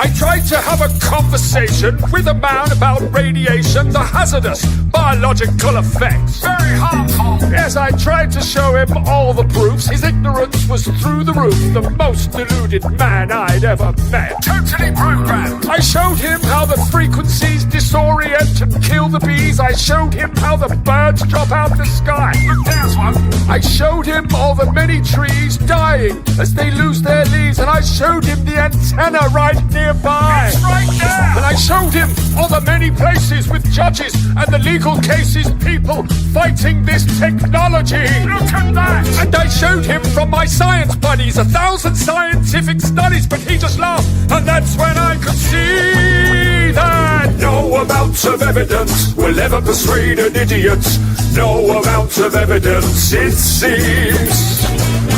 I tried to have a conversation with a man about radiation, the hazardous biological effects. Very harmful. Yes, I tried to show him all the proofs. His ignorance was through the roof. The most deluded man I'd ever met. Totally programmed. I showed him how the frequencies disorient and kill the bees. I showed him how the birds drop out the sky. Look, there's one. I showed him all the many trees dying as they lose their leaves. And I showed him the antenna right nearby. It's right there. And I showed him all the many places with judges and the legal cases, people fighting this technology. Look at that. And I showed him from my science buddies 1,000 scientific studies, but he just laughed. And that's when I could see that no amount of evidence will ever persuade an idiot. No amount of evidence, it seems.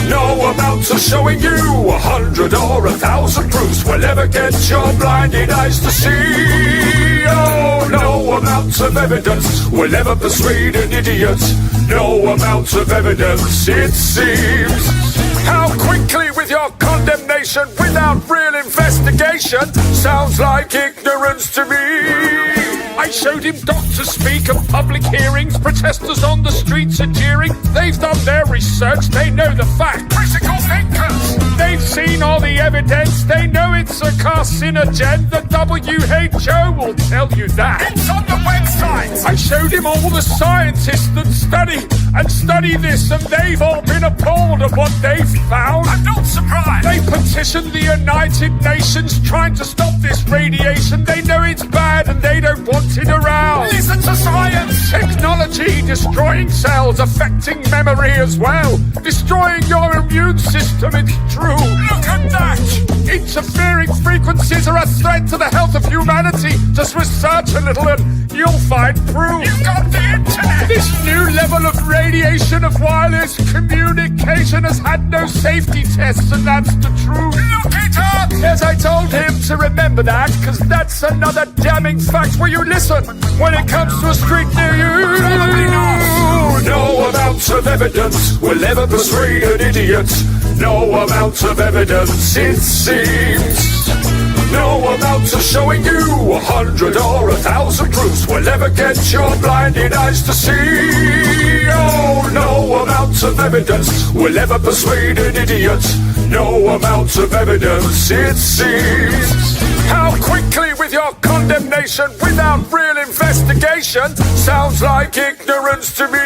No amount of showing you 100 or 1,000 proofs will ever get your blinded eyes to see. Oh, no amount of evidence will ever persuade an idiot. No amount of evidence, it seems. How quickly with your condemnation without real investigation sounds like ignorance to me. I showed him doctors speak at public hearings, protesters on the streets are jeering. They've done their research, they know the fact. Critical thinkers! They've seen all the evidence, they know it's a carcinogen. The WHO will tell you that. It's on the website! I showed him all the scientists that study this, and they've all been appalled at what they've found. I'm not surprised! They petitioned the United Nations trying to stop this radiation. They know it's bad and they don't want it around. Listen to science! Technology destroying cells, affecting memory as well. Destroying your immune system, it's true. Look at that! Interfering frequencies are a threat to the health of humanity. Just research a little and you'll find proof. You've got the internet! This new level of radiation of wireless communication has had no safety tests, and that's the truth. Look it up! Yes, I told him to remember that, because that's another damning fact. Will you listen when it comes to a street near you? Probably not. No amount of evidence will ever persuade an idiot. No amount of evidence, it seems. No amount of showing you 100 or 1,000 proofs will ever get your blinded eyes to see. Oh, no amount of evidence will ever persuade an idiot. No amount of evidence, it seems. How quickly with your condemnation without real investigation sounds like ignorance to me.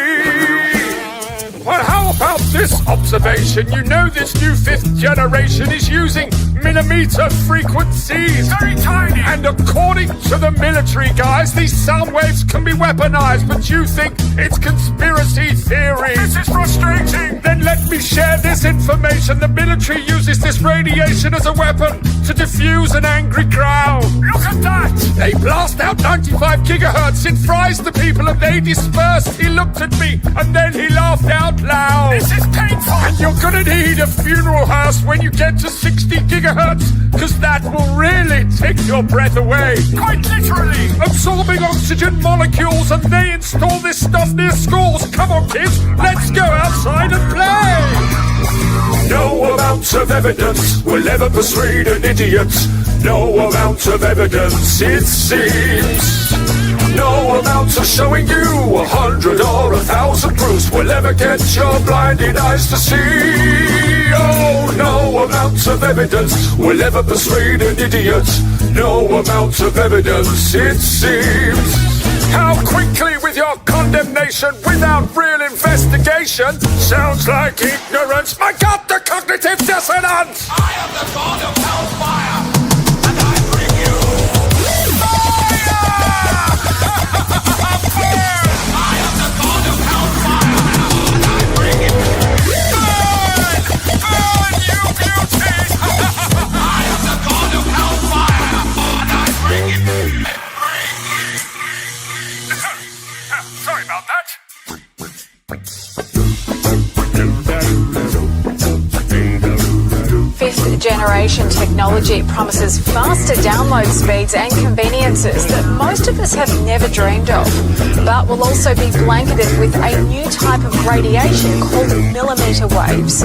Well, how about this observation? You know this new 5th generation is using millimeter frequencies. Very tiny. And according to the military guys, these sound waves can be weaponized, but you think it's conspiracy theory. This is frustrating. Then let me share this information. The military uses this radiation as a weapon to diffuse an angry crowd. Look at that. They blast out 95 gigahertz. It fries the people and they disperse. He looked at me and then he laughed out loud. This is painful. And you're gonna need a funeral hearse when you get to 60 gigahertz, because that will really take your breath away. Quite literally. Absorbing oxygen molecules, and they install this stuff near schools. Come on, kids, let's go outside and play. No amount of evidence will ever persuade an idiot. No amount of evidence, it seems. No amount of showing you 100 or 1,000 proofs will ever get your blinded eyes to see. Oh, no amount of evidence will ever persuade an idiot. No amount of evidence, it seems. How quickly with your condemnation without real investigation sounds like ignorance. My God, the cognitive dissonance! I am the god of hellfire, and I bring you fire! I am the god of hellfire, and I bring you burn! Burn, you beauties! I am the god of hellfire, and I bring you. Sorry about that. 5th generation technology promises faster download speeds and conveniences that most of us have never dreamed of, but will also be blanketed with a new type of radiation called millimeter waves.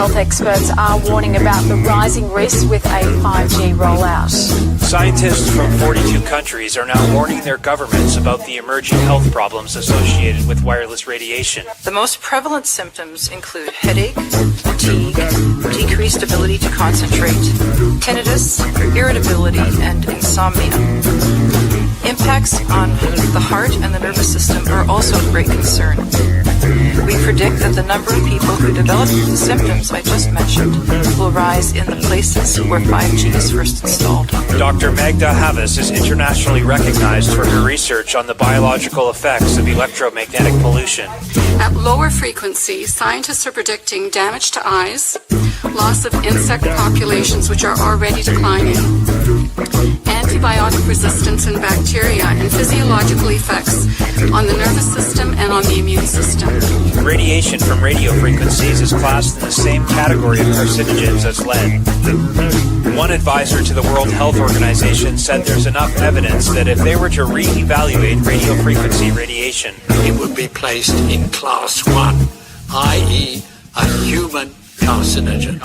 Health experts are warning about the rising risks with a 5G rollout. Scientists from 42 countries are now warning their governments about the emerging health problems associated with wireless radiation. The most prevalent symptoms include headache, fatigue, decreased ability to concentrate, tinnitus, irritability, and insomnia. Impacts on the heart and the nervous system are also of great concern. We predict that the number of people who develop the symptoms I just mentioned will rise in the places where 5G is first installed. Dr. Magda Havas is internationally recognized for her research on the biological effects of electromagnetic pollution. At lower frequencies, scientists are predicting damage to eyes, loss of insect populations which are already declining, antibiotic resistance in bacteria, and physiological effects on the nervous system and on the immune system. Radiation from radio frequencies is classed in the same category of carcinogens as lead. One advisor to the World Health Organization said there's enough evidence that if they were to re-evaluate radio frequency radiation, it would be placed in class 1, i.e. a human carcinogen.